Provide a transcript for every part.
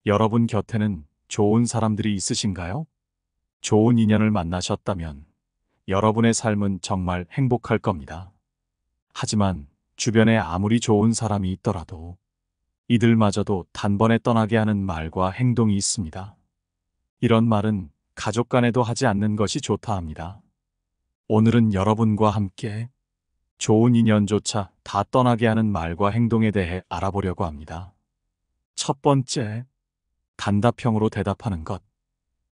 여러분 곁에는 좋은 사람들이 있으신가요? 좋은 인연을 만나셨다면 여러분의 삶은 정말 행복할 겁니다. 하지만 주변에 아무리 좋은 사람이 있더라도 이들마저도 단번에 떠나게 하는 말과 행동이 있습니다. 이런 말은 가족 간에도 하지 않는 것이 좋다 합니다. 오늘은 여러분과 함께 좋은 인연조차 다 떠나게 하는 말과 행동에 대해 알아보려고 합니다. 첫 번째, 단답형으로 대답하는 것.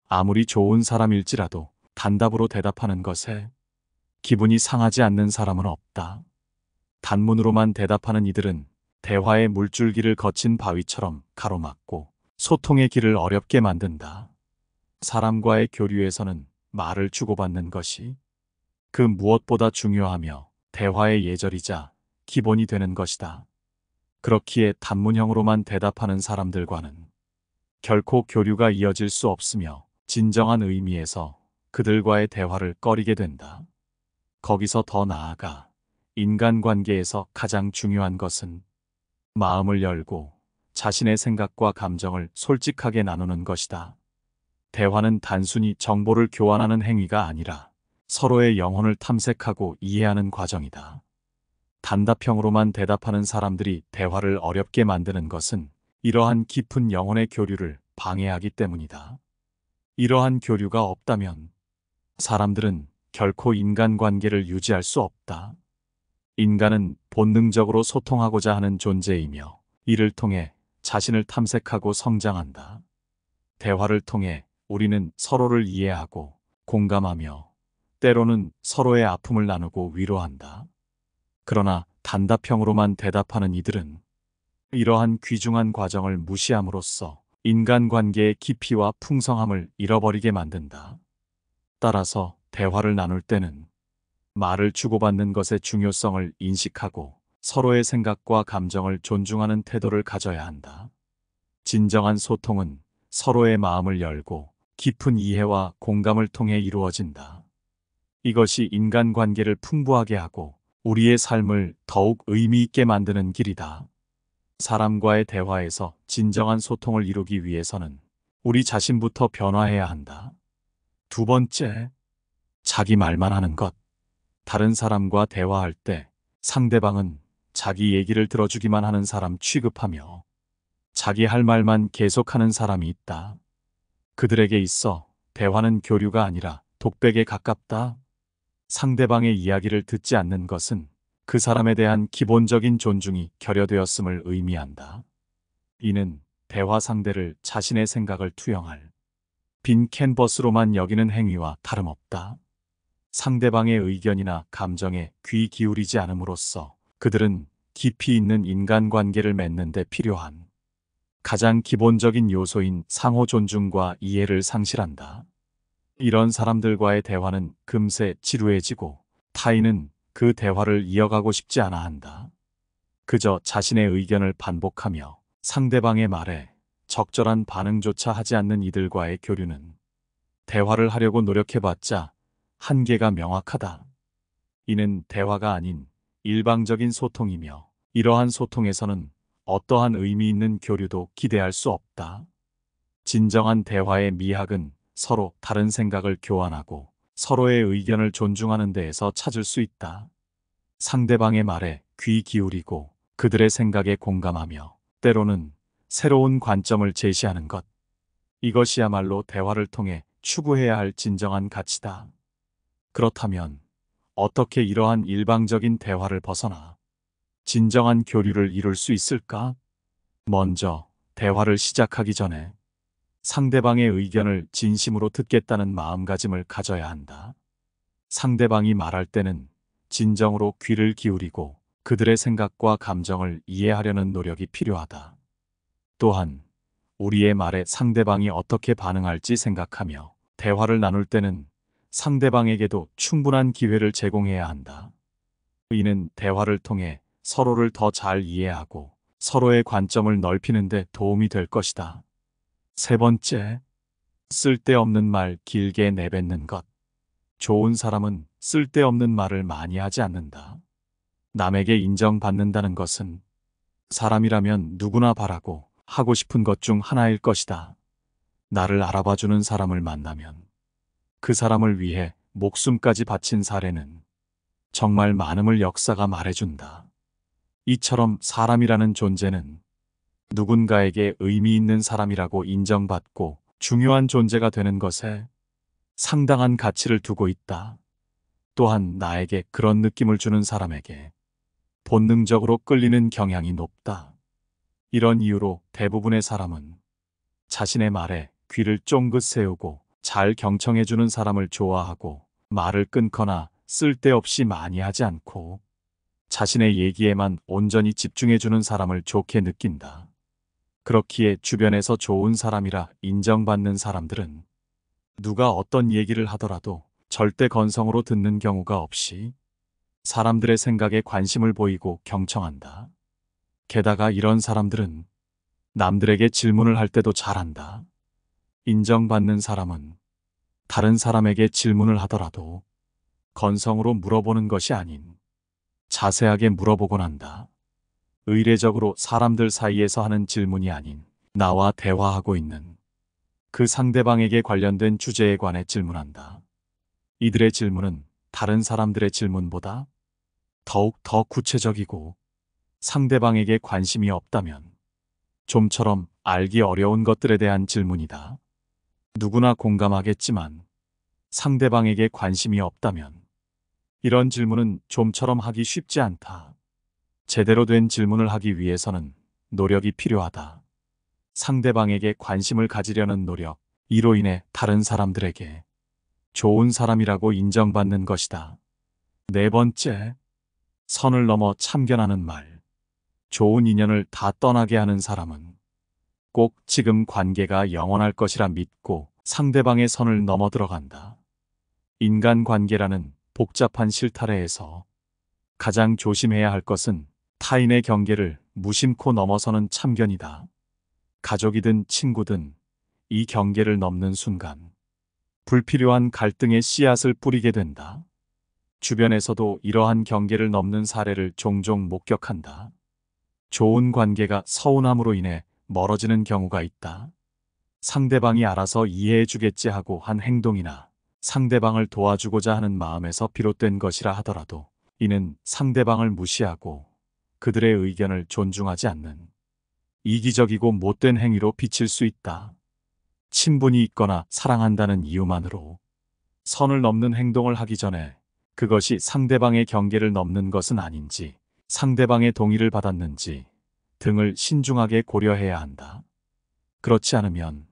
아무리 좋은 사람일지라도 단답으로 대답하는 것에 기분이 상하지 않는 사람은 없다. 단문으로만 대답하는 이들은 대화의 물줄기를 거친 바위처럼 가로막고 소통의 길을 어렵게 만든다. 사람과의 교류에서는 말을 주고받는 것이 그 무엇보다 중요하며 대화의 예절이자 기본이 되는 것이다. 그렇기에 단문형으로만 대답하는 사람들과는 결코 교류가 이어질 수 없으며 진정한 의미에서 그들과의 대화를 꺼리게 된다. 거기서 더 나아가 인간관계에서 가장 중요한 것은 마음을 열고 자신의 생각과 감정을 솔직하게 나누는 것이다. 대화는 단순히 정보를 교환하는 행위가 아니라 서로의 영혼을 탐색하고 이해하는 과정이다. 단답형으로만 대답하는 사람들이 대화를 어렵게 만드는 것은 이러한 깊은 영혼의 교류를 방해하기 때문이다. 이러한 교류가 없다면 사람들은 결코 인간관계를 유지할 수 없다. 인간은 본능적으로 소통하고자 하는 존재이며 이를 통해 자신을 탐색하고 성장한다. 대화를 통해 우리는 서로를 이해하고 공감하며 때로는 서로의 아픔을 나누고 위로한다. 그러나 단답형으로만 대답하는 이들은 이러한 귀중한 과정을 무시함으로써 인간관계의 깊이와 풍성함을 잃어버리게 만든다. 따라서 대화를 나눌 때는 말을 주고받는 것의 중요성을 인식하고 서로의 생각과 감정을 존중하는 태도를 가져야 한다. 진정한 소통은 서로의 마음을 열고 깊은 이해와 공감을 통해 이루어진다. 이것이 인간관계를 풍부하게 하고 우리의 삶을 더욱 의미 있게 만드는 길이다. 사람과의 대화에서 진정한 소통을 이루기 위해서는 우리 자신부터 변화해야 한다. 두 번째, 자기 말만 하는 것. 다른 사람과 대화할 때 상대방은 자기 얘기를 들어주기만 하는 사람 취급하며 자기 할 말만 계속하는 사람이 있다. 그들에게 있어 대화는 교류가 아니라 독백에 가깝다. 상대방의 이야기를 듣지 않는 것은 그 사람에 대한 기본적인 존중이 결여되었음을 의미한다. 이는 대화 상대를 자신의 생각을 투영할 빈 캔버스로만 여기는 행위와 다름없다. 상대방의 의견이나 감정에 귀 기울이지 않음으로써 그들은 깊이 있는 인간관계를 맺는 데 필요한 가장 기본적인 요소인 상호 존중과 이해를 상실한다. 이런 사람들과의 대화는 금세 지루해지고 타인은 그 대화를 이어가고 싶지 않아 한다. 그저 자신의 의견을 반복하며 상대방의 말에 적절한 반응조차 하지 않는 이들과의 교류는 대화를 하려고 노력해봤자 한계가 명확하다. 이는 대화가 아닌 일방적인 소통이며 이러한 소통에서는 어떠한 의미 있는 교류도 기대할 수 없다. 진정한 대화의 미학은 서로 다른 생각을 교환하고 서로의 의견을 존중하는 데에서 찾을 수 있다. 상대방의 말에 귀 기울이고 그들의 생각에 공감하며 때로는 새로운 관점을 제시하는 것. 이것이야말로 대화를 통해 추구해야 할 진정한 가치다. 그렇다면 어떻게 이러한 일방적인 대화를 벗어나 진정한 교류를 이룰 수 있을까? 먼저 대화를 시작하기 전에 상대방의 의견을 진심으로 듣겠다는 마음가짐을 가져야 한다. 상대방이 말할 때는 진정으로 귀를 기울이고 그들의 생각과 감정을 이해하려는 노력이 필요하다. 또한 우리의 말에 상대방이 어떻게 반응할지 생각하며 대화를 나눌 때는 상대방에게도 충분한 기회를 제공해야 한다. 이는 대화를 통해 서로를 더 잘 이해하고 서로의 관점을 넓히는 데 도움이 될 것이다. 세 번째, 쓸데없는 말 길게 내뱉는 것. 좋은 사람은 쓸데없는 말을 많이 하지 않는다. 남에게 인정받는다는 것은 사람이라면 누구나 바라고 하고 싶은 것 중 하나일 것이다. 나를 알아봐주는 사람을 만나면 그 사람을 위해 목숨까지 바친 사례는 정말 많음을 역사가 말해준다. 이처럼 사람이라는 존재는 누군가에게 의미 있는 사람이라고 인정받고 중요한 존재가 되는 것에 상당한 가치를 두고 있다. 또한 나에게 그런 느낌을 주는 사람에게 본능적으로 끌리는 경향이 높다. 이런 이유로 대부분의 사람은 자신의 말에 귀를 쫑긋 세우고 잘 경청해주는 사람을 좋아하고 말을 끊거나 쓸데없이 많이 하지 않고 자신의 얘기에만 온전히 집중해주는 사람을 좋게 느낀다. 그렇기에 주변에서 좋은 사람이라 인정받는 사람들은 누가 어떤 얘기를 하더라도 절대 건성으로 듣는 경우가 없이 사람들의 생각에 관심을 보이고 경청한다. 게다가 이런 사람들은 남들에게 질문을 할 때도 잘한다. 인정받는 사람은 다른 사람에게 질문을 하더라도 건성으로 물어보는 것이 아닌 자세하게 물어보곤 한다. 의례적으로 사람들 사이에서 하는 질문이 아닌 나와 대화하고 있는 그 상대방에게 관련된 주제에 관해 질문한다. 이들의 질문은 다른 사람들의 질문보다 더욱 더 구체적이고 상대방에게 관심이 없다면 좀처럼 알기 어려운 것들에 대한 질문이다. 누구나 공감하겠지만 상대방에게 관심이 없다면 이런 질문은 좀처럼 하기 쉽지 않다. 제대로 된 질문을 하기 위해서는 노력이 필요하다. 상대방에게 관심을 가지려는 노력, 이로 인해 다른 사람들에게 좋은 사람이라고 인정받는 것이다. 네 번째, 선을 넘어 참견하는 말. 좋은 인연을 다 떠나게 하는 사람은 꼭 지금 관계가 영원할 것이라 믿고 상대방의 선을 넘어 들어간다. 인간관계라는 복잡한 실타래에서 가장 조심해야 할 것은 타인의 경계를 무심코 넘어서는 참견이다. 가족이든 친구든 이 경계를 넘는 순간 불필요한 갈등의 씨앗을 뿌리게 된다. 주변에서도 이러한 경계를 넘는 사례를 종종 목격한다. 좋은 관계가 서운함으로 인해 멀어지는 경우가 있다. 상대방이 알아서 이해해 주겠지 하고 한 행동이나 상대방을 도와주고자 하는 마음에서 비롯된 것이라 하더라도 이는 상대방을 무시하고 그들의 의견을 존중하지 않는 이기적이고 못된 행위로 비칠 수 있다. 친분이 있거나 사랑한다는 이유만으로 선을 넘는 행동을 하기 전에 그것이 상대방의 경계를 넘는 것은 아닌지, 상대방의 동의를 받았는지 등을 신중하게 고려해야 한다. 그렇지 않으면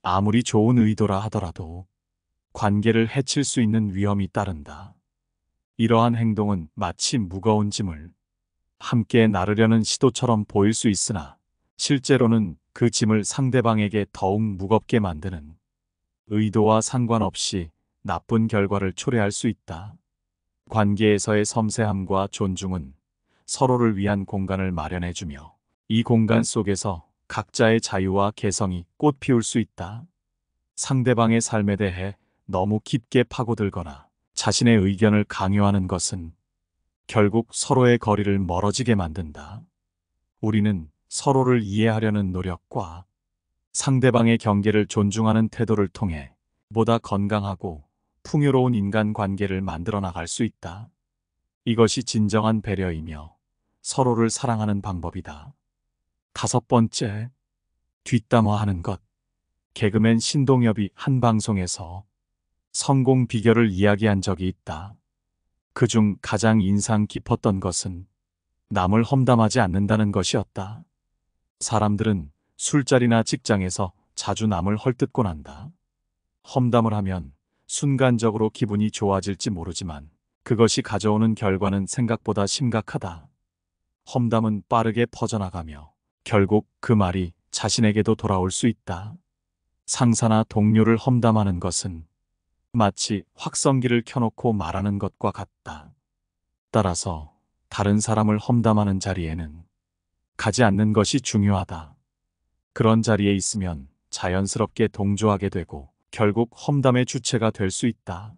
아무리 좋은 의도라 하더라도 관계를 해칠 수 있는 위험이 따른다. 이러한 행동은 마치 무거운 짐을 함께 나르려는 시도처럼 보일 수 있으나 실제로는 그 짐을 상대방에게 더욱 무겁게 만드는 의도와 상관없이 나쁜 결과를 초래할 수 있다. 관계에서의 섬세함과 존중은 서로를 위한 공간을 마련해주며 이 공간 속에서 각자의 자유와 개성이 꽃 피울 수 있다. 상대방의 삶에 대해 너무 깊게 파고들거나 자신의 의견을 강요하는 것은 결국 서로의 거리를 멀어지게 만든다. 우리는 서로를 이해하려는 노력과 상대방의 경계를 존중하는 태도를 통해 보다 건강하고 풍요로운 인간관계를 만들어 나갈 수 있다. 이것이 진정한 배려이며 서로를 사랑하는 방법이다. 다섯 번째, 뒷담화하는 것. 개그맨 신동엽이 한 방송에서 성공 비결을 이야기한 적이 있다. 그중 가장 인상 깊었던 것은 남을 험담하지 않는다는 것이었다. 사람들은 술자리나 직장에서 자주 남을 헐뜯곤 한다. 험담을 하면 순간적으로 기분이 좋아질지 모르지만 그것이 가져오는 결과는 생각보다 심각하다. 험담은 빠르게 퍼져나가며 결국 그 말이 자신에게도 돌아올 수 있다. 상사나 동료를 험담하는 것은 마치 확성기를 켜놓고 말하는 것과 같다. 따라서 다른 사람을 험담하는 자리에는 가지 않는 것이 중요하다. 그런 자리에 있으면 자연스럽게 동조하게 되고 결국 험담의 주체가 될 수 있다.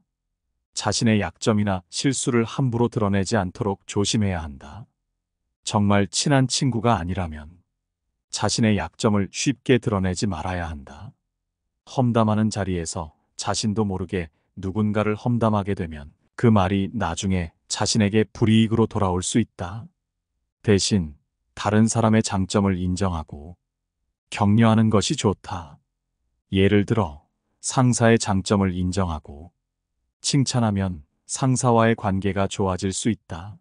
자신의 약점이나 실수를 함부로 드러내지 않도록 조심해야 한다. 정말 친한 친구가 아니라면 자신의 약점을 쉽게 드러내지 말아야 한다. 험담하는 자리에서 자신도 모르게 누군가를 험담하게 되면 그 말이 나중에 자신에게 불이익으로 돌아올 수 있다. 대신 다른 사람의 장점을 인정하고 격려하는 것이 좋다. 예를 들어 상사의 장점을 인정하고 칭찬하면 상사와의 관계가 좋아질 수 있다.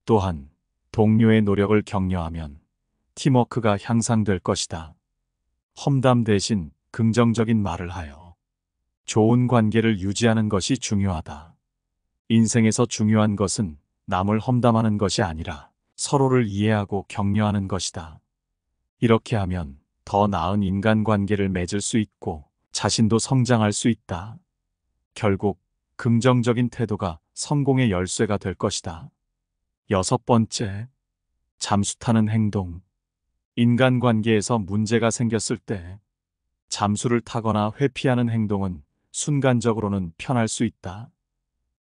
또한 동료의 노력을 격려하면 팀워크가 향상될 것이다. 험담 대신 긍정적인 말을 하여 좋은 관계를 유지하는 것이 중요하다. 인생에서 중요한 것은 남을 험담하는 것이 아니라 서로를 이해하고 격려하는 것이다. 이렇게 하면 더 나은 인간관계를 맺을 수 있고 자신도 성장할 수 있다. 결국 긍정적인 태도가 성공의 열쇠가 될 것이다. 6번째, 잠수 타는 행동. 인간관계에서 문제가 생겼을 때 잠수를 타거나 회피하는 행동은 순간적으로는 편할 수 있다.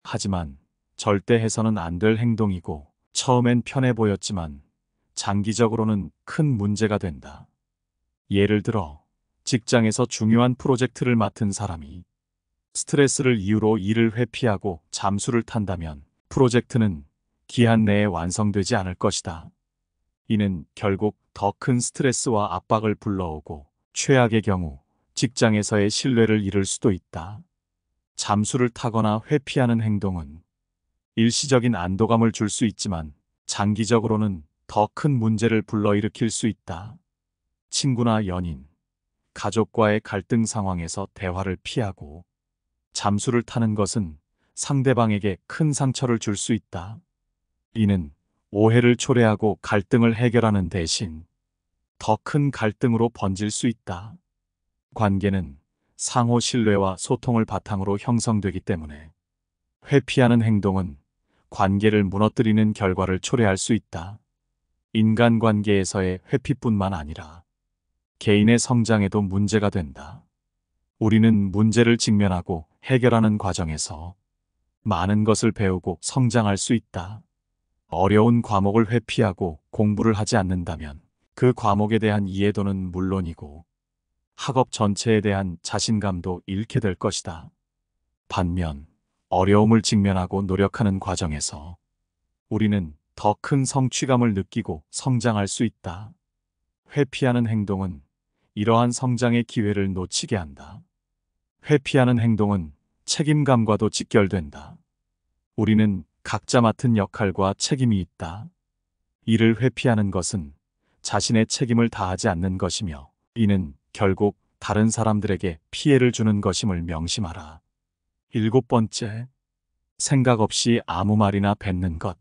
하지만 절대 해서는 안 될 행동이고 처음엔 편해 보였지만 장기적으로는 큰 문제가 된다. 예를 들어 직장에서 중요한 프로젝트를 맡은 사람이 스트레스를 이유로 일을 회피하고 잠수를 탄다면 프로젝트는 기한 내에 완성되지 않을 것이다. 이는 결국 더 큰 스트레스와 압박을 불러오고 최악의 경우 직장에서의 신뢰를 잃을 수도 있다. 잠수를 타거나 회피하는 행동은 일시적인 안도감을 줄 수 있지만 장기적으로는 더 큰 문제를 불러일으킬 수 있다. 친구나 연인, 가족과의 갈등 상황에서 대화를 피하고 잠수를 타는 것은 상대방에게 큰 상처를 줄 수 있다. 이는 오해를 초래하고 갈등을 해결하는 대신 더 큰 갈등으로 번질 수 있다. 관계는 상호 신뢰와 소통을 바탕으로 형성되기 때문에 회피하는 행동은 관계를 무너뜨리는 결과를 초래할 수 있다. 인간관계에서의 회피뿐만 아니라 개인의 성장에도 문제가 된다. 우리는 문제를 직면하고 해결하는 과정에서 많은 것을 배우고 성장할 수 있다. 어려운 과목을 회피하고 공부를 하지 않는다면 그 과목에 대한 이해도는 물론이고 학업 전체에 대한 자신감도 잃게 될 것이다. 반면 어려움을 직면하고 노력하는 과정에서 우리는 더 큰 성취감을 느끼고 성장할 수 있다. 회피하는 행동은 이러한 성장의 기회를 놓치게 한다. 회피하는 행동은 책임감과도 직결된다. 우리는 각자 맡은 역할과 책임이 있다. 이를 회피하는 것은 자신의 책임을 다하지 않는 것이며 이는 결국 다른 사람들에게 피해를 주는 것임을 명심하라. 7번째, 생각 없이 아무 말이나 뱉는 것.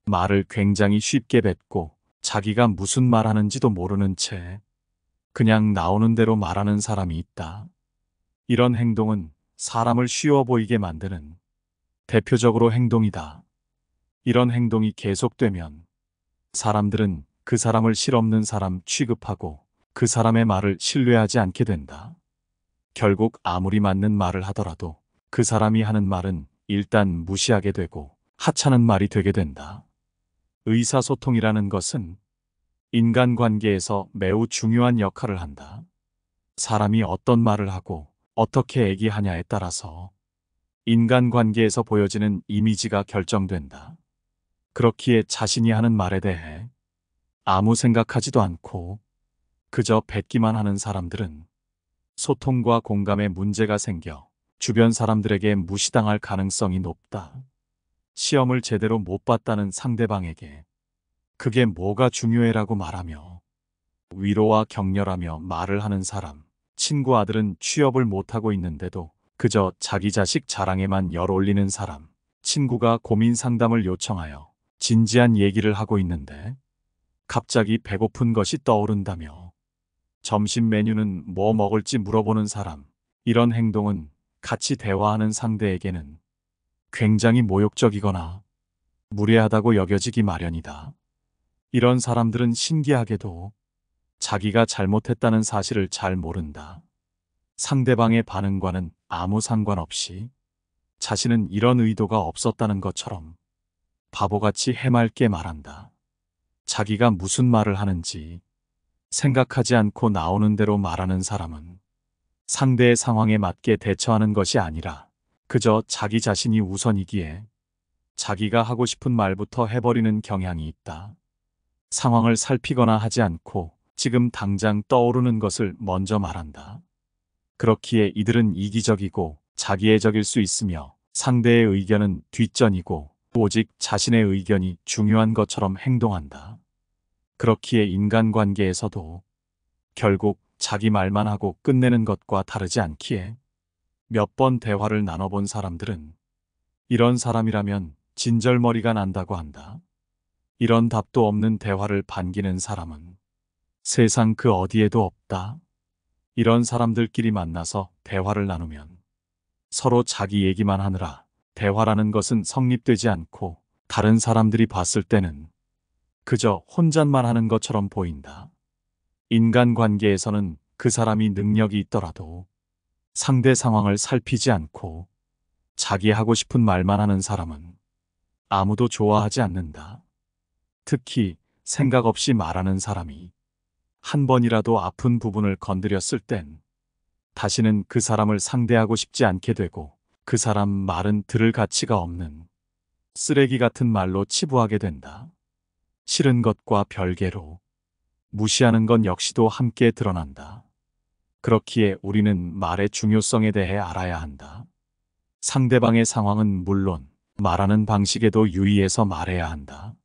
말을 굉장히 쉽게 뱉고 자기가 무슨 말 하는지도 모르는 채 그냥 나오는 대로 말하는 사람이 있다. 이런 행동은 사람을 쉬워 보이게 만드는 대표적으로 행동이다. 이런 행동이 계속되면 사람들은 그 사람을 실없는 사람 취급하고 그 사람의 말을 신뢰하지 않게 된다. 결국 아무리 맞는 말을 하더라도 그 사람이 하는 말은 일단 무시하게 되고 하찮은 말이 되게 된다. 의사소통이라는 것은 인간관계에서 매우 중요한 역할을 한다. 사람이 어떤 말을 하고 어떻게 얘기하냐에 따라서 인간관계에서 보여지는 이미지가 결정된다. 그렇기에 자신이 하는 말에 대해 아무 생각하지도 않고 그저 뱉기만 하는 사람들은 소통과 공감에 문제가 생겨 주변 사람들에게 무시당할 가능성이 높다. 시험을 제대로 못 봤다는 상대방에게 그게 뭐가 중요해라고 말하며 위로와 격려라며 말을 하는 사람, 친구 아들은 취업을 못하고 있는데도 그저 자기 자식 자랑에만 열 올리는 사람, 친구가 고민 상담을 요청하여 진지한 얘기를 하고 있는데 갑자기 배고픈 것이 떠오른다며 점심 메뉴는 뭐 먹을지 물어보는 사람, 이런 행동은 같이 대화하는 상대에게는 굉장히 모욕적이거나 무례하다고 여겨지기 마련이다. 이런 사람들은 신기하게도 자기가 잘못했다는 사실을 잘 모른다. 상대방의 반응과는 아무 상관없이 자신은 이런 의도가 없었다는 것처럼 바보같이 해맑게 말한다. 자기가 무슨 말을 하는지 생각하지 않고 나오는 대로 말하는 사람은 상대의 상황에 맞게 대처하는 것이 아니라 그저 자기 자신이 우선이기에 자기가 하고 싶은 말부터 해버리는 경향이 있다. 상황을 살피거나 하지 않고 지금 당장 떠오르는 것을 먼저 말한다. 그렇기에 이들은 이기적이고 자기애적일 수 있으며 상대의 의견은 뒷전이고 오직 자신의 의견이 중요한 것처럼 행동한다. 그렇기에 인간관계에서도 결국 자기 말만 하고 끝내는 것과 다르지 않기에 몇 번 대화를 나눠본 사람들은 이런 사람이라면 진절머리가 난다고 한다. 이런 답도 없는 대화를 반기는 사람은 세상 그 어디에도 없다. 이런 사람들끼리 만나서 대화를 나누면 서로 자기 얘기만 하느라 대화라는 것은 성립되지 않고 다른 사람들이 봤을 때는 그저 혼잣말 하는 것처럼 보인다. 인간관계에서는 그 사람이 능력이 있더라도 상대 상황을 살피지 않고 자기 하고 싶은 말만 하는 사람은 아무도 좋아하지 않는다. 특히 생각 없이 말하는 사람이 한 번이라도 아픈 부분을 건드렸을 땐 다시는 그 사람을 상대하고 싶지 않게 되고 그 사람 말은 들을 가치가 없는 쓰레기 같은 말로 치부하게 된다. 싫은 것과 별개로 무시하는 건 역시도 함께 드러난다. 그렇기에 우리는 말의 중요성에 대해 알아야 한다. 상대방의 상황은 물론 말하는 방식에도 유의해서 말해야 한다.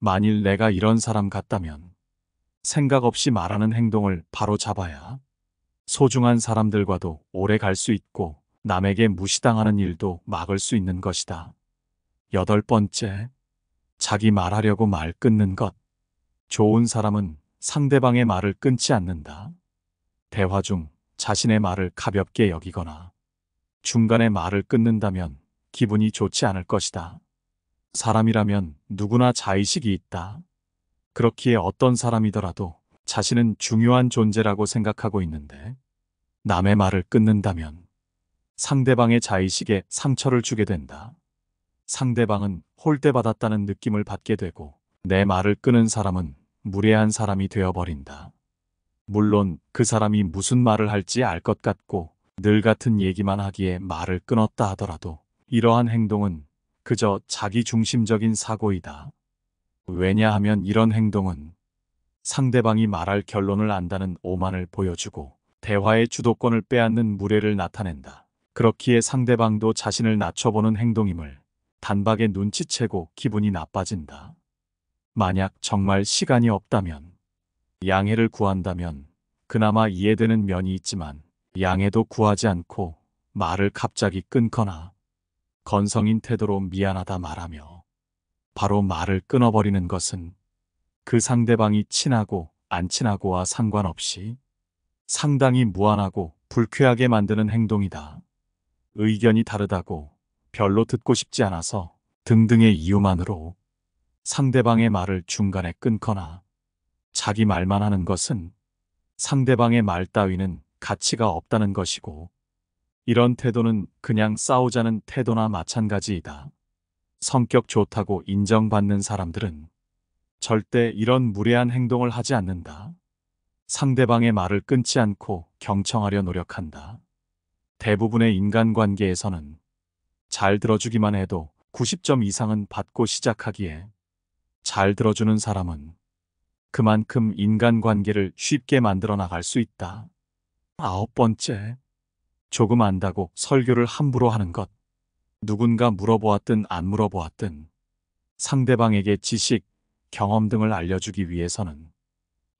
만일 내가 이런 사람 같다면 생각 없이 말하는 행동을 바로 잡아야 소중한 사람들과도 오래 갈 수 있고 남에게 무시당하는 일도 막을 수 있는 것이다. 8번째, 자기 말하려고 말 끊는 것. 좋은 사람은 상대방의 말을 끊지 않는다. 대화 중 자신의 말을 가볍게 여기거나 중간에 말을 끊는다면 기분이 좋지 않을 것이다. 사람이라면 누구나 자의식이 있다. 그렇기에 어떤 사람이더라도 자신은 중요한 존재라고 생각하고 있는데 남의 말을 끊는다면 상대방의 자의식에 상처를 주게 된다. 상대방은 홀대받았다는 느낌을 받게 되고 내 말을 끊은 사람은 무례한 사람이 되어버린다. 물론 그 사람이 무슨 말을 할지 알 것 같고 늘 같은 얘기만 하기에 말을 끊었다 하더라도 이러한 행동은 그저 자기 중심적인 사고이다. 왜냐하면 이런 행동은 상대방이 말할 결론을 안다는 오만을 보여주고 대화의 주도권을 빼앗는 무례를 나타낸다. 그렇기에 상대방도 자신을 낮춰보는 행동임을 단박에 눈치채고 기분이 나빠진다. 만약 정말 시간이 없다면, 양해를 구한다면 그나마 이해되는 면이 있지만 양해도 구하지 않고 말을 갑자기 끊거나 건성인 태도로 미안하다 말하며 바로 말을 끊어버리는 것은 그 상대방이 친하고 안 친하고와 상관없이 상당히 무안하고 불쾌하게 만드는 행동이다. 의견이 다르다고 별로 듣고 싶지 않아서 등등의 이유만으로 상대방의 말을 중간에 끊거나 자기 말만 하는 것은 상대방의 말 따위는 가치가 없다는 것이고 이런 태도는 그냥 싸우자는 태도나 마찬가지이다. 성격 좋다고 인정받는 사람들은 절대 이런 무례한 행동을 하지 않는다. 상대방의 말을 끊지 않고 경청하려 노력한다. 대부분의 인간관계에서는 잘 들어주기만 해도 90점 이상은 받고 시작하기에 잘 들어주는 사람은 그만큼 인간관계를 쉽게 만들어 나갈 수 있다. 9번째, 조금 안다고 설교를 함부로 하는 것. 누군가 물어보았든 안 물어보았든 상대방에게 지식, 경험 등을 알려주기 위해서는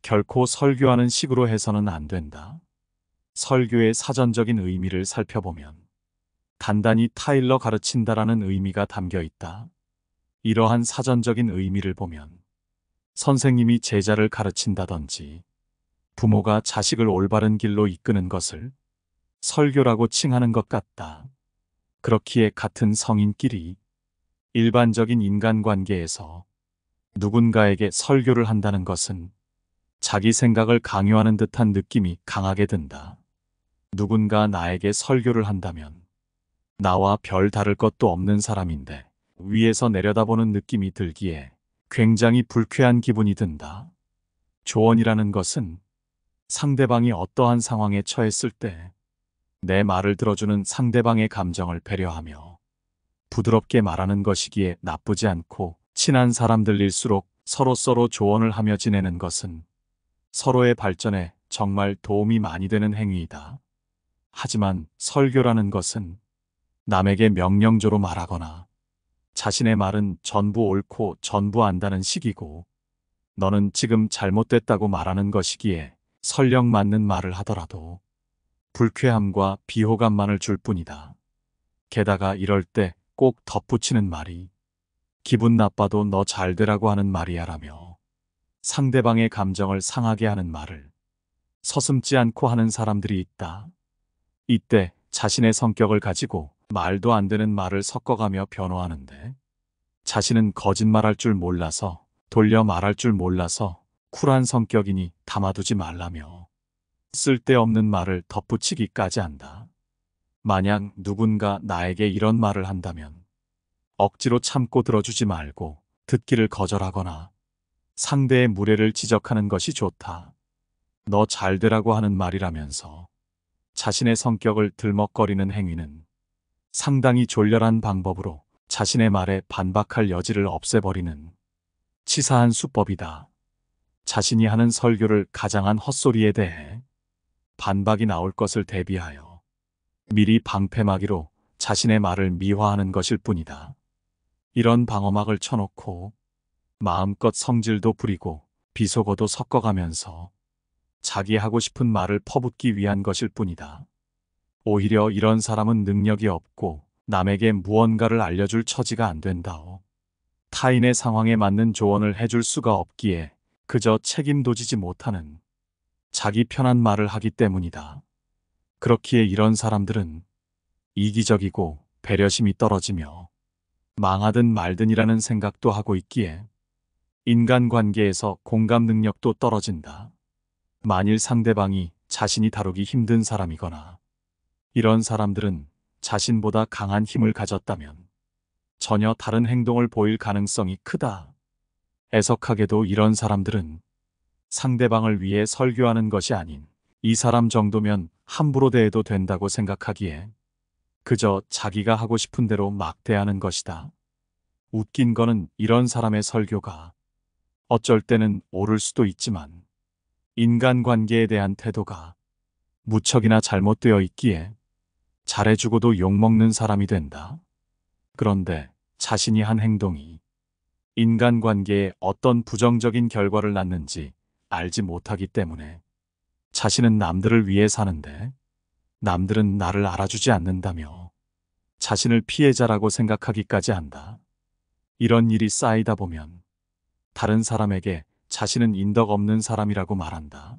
결코 설교하는 식으로 해서는 안 된다. 설교의 사전적인 의미를 살펴보면 단단히 타일러 가르친다라는 의미가 담겨 있다. 이러한 사전적인 의미를 보면 선생님이 제자를 가르친다든지 부모가 자식을 올바른 길로 이끄는 것을 설교라고 칭하는 것 같다. 그렇기에 같은 성인끼리 일반적인 인간관계에서 누군가에게 설교를 한다는 것은 자기 생각을 강요하는 듯한 느낌이 강하게 든다. 누군가 나에게 설교를 한다면 나와 별 다를 것도 없는 사람인데 위에서 내려다보는 느낌이 들기에 굉장히 불쾌한 기분이 든다. 조언이라는 것은 상대방이 어떠한 상황에 처했을 때 내 말을 들어주는 상대방의 감정을 배려하며 부드럽게 말하는 것이기에 나쁘지 않고 친한 사람들일수록 서로서로 조언을 하며 지내는 것은 서로의 발전에 정말 도움이 많이 되는 행위이다. 하지만 설교라는 것은 남에게 명령조로 말하거나 자신의 말은 전부 옳고 전부 안다는 식이고 너는 지금 잘못됐다고 말하는 것이기에 설령 맞는 말을 하더라도 불쾌함과 비호감만을 줄 뿐이다. 게다가 이럴 때 꼭 덧붙이는 말이 기분 나빠도 너 잘되라고 하는 말이야 라며 상대방의 감정을 상하게 하는 말을 서슴지 않고 하는 사람들이 있다. 이때 자신의 성격을 가지고 말도 안 되는 말을 섞어가며 변호하는데 자신은 거짓말할 줄 몰라서 돌려 말할 줄 몰라서 쿨한 성격이니 담아두지 말라며 쓸데없는 말을 덧붙이기까지 한다. 만약 누군가 나에게 이런 말을 한다면 억지로 참고 들어주지 말고 듣기를 거절하거나 상대의 무례를 지적하는 것이 좋다. 너 잘되라고 하는 말이라면서 자신의 성격을 들먹거리는 행위는 상당히 졸렬한 방법으로 자신의 말에 반박할 여지를 없애버리는 치사한 수법이다. 자신이 하는 설교를 가장한 헛소리에 대해 반박이 나올 것을 대비하여 미리 방패막이로 자신의 말을 미화하는 것일 뿐이다. 이런 방어막을 쳐놓고 마음껏 성질도 부리고 비속어도 섞어가면서 자기 하고 싶은 말을 퍼붓기 위한 것일 뿐이다. 오히려 이런 사람은 능력이 없고 남에게 무언가를 알려줄 처지가 안 된다오. 타인의 상황에 맞는 조언을 해줄 수가 없기에 그저 책임도지지 못하는 자기 편한 말을 하기 때문이다. 그렇기에 이런 사람들은 이기적이고 배려심이 떨어지며 망하든 말든이라는 생각도 하고 있기에 인간관계에서 공감 능력도 떨어진다. 만일 상대방이 자신이 다루기 힘든 사람이거나 이런 사람들은 자신보다 강한 힘을 가졌다면 전혀 다른 행동을 보일 가능성이 크다. 애석하게도 이런 사람들은 상대방을 위해 설교하는 것이 아닌 이 사람 정도면 함부로 대해도 된다고 생각하기에 그저 자기가 하고 싶은 대로 막 대하는 것이다. 웃긴 거는 이런 사람의 설교가 어쩔 때는 옳을 수도 있지만 인간관계에 대한 태도가 무척이나 잘못되어 있기에 잘해주고도 욕먹는 사람이 된다. 그런데 자신이 한 행동이 인간관계에 어떤 부정적인 결과를 낳는지 알지 못하기 때문에 자신은 남들을 위해 사는데 남들은 나를 알아주지 않는다며 자신을 피해자라고 생각하기까지 한다. 이런 일이 쌓이다 보면 다른 사람에게 자신은 인덕 없는 사람이라고 말한다.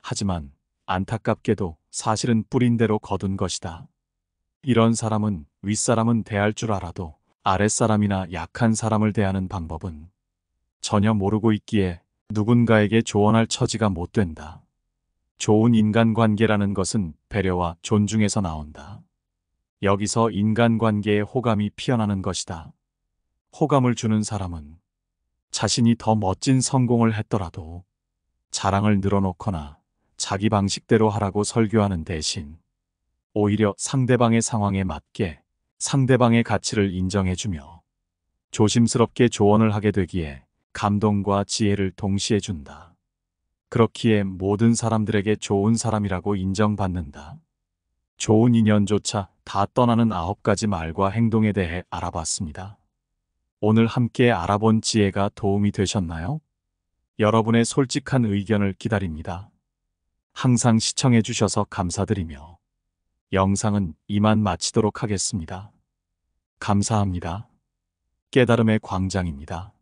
하지만 안타깝게도 사실은 뿌린 대로 거둔 것이다. 이런 사람은 윗사람은 대할 줄 알아도 아랫사람이나 약한 사람을 대하는 방법은 전혀 모르고 있기에 누군가에게 조언할 처지가 못 된다. 좋은 인간관계라는 것은 배려와 존중에서 나온다. 여기서 인간관계에 호감이 피어나는 것이다. 호감을 주는 사람은 자신이 더 멋진 성공을 했더라도 자랑을 늘어놓거나 자기 방식대로 하라고 설교하는 대신 오히려 상대방의 상황에 맞게 상대방의 가치를 인정해주며 조심스럽게 조언을 하게 되기에 감동과 지혜를 동시에 준다. 그렇기에 모든 사람들에게 좋은 사람이라고 인정받는다. 좋은 인연조차 다 떠나는 9가지 말과 행동에 대해 알아봤습니다. 오늘 함께 알아본 지혜가 도움이 되셨나요? 여러분의 솔직한 의견을 기다립니다. 항상 시청해 주셔서 감사드리며 영상은 이만 마치도록 하겠습니다. 감사합니다. 깨달음의 광장입니다.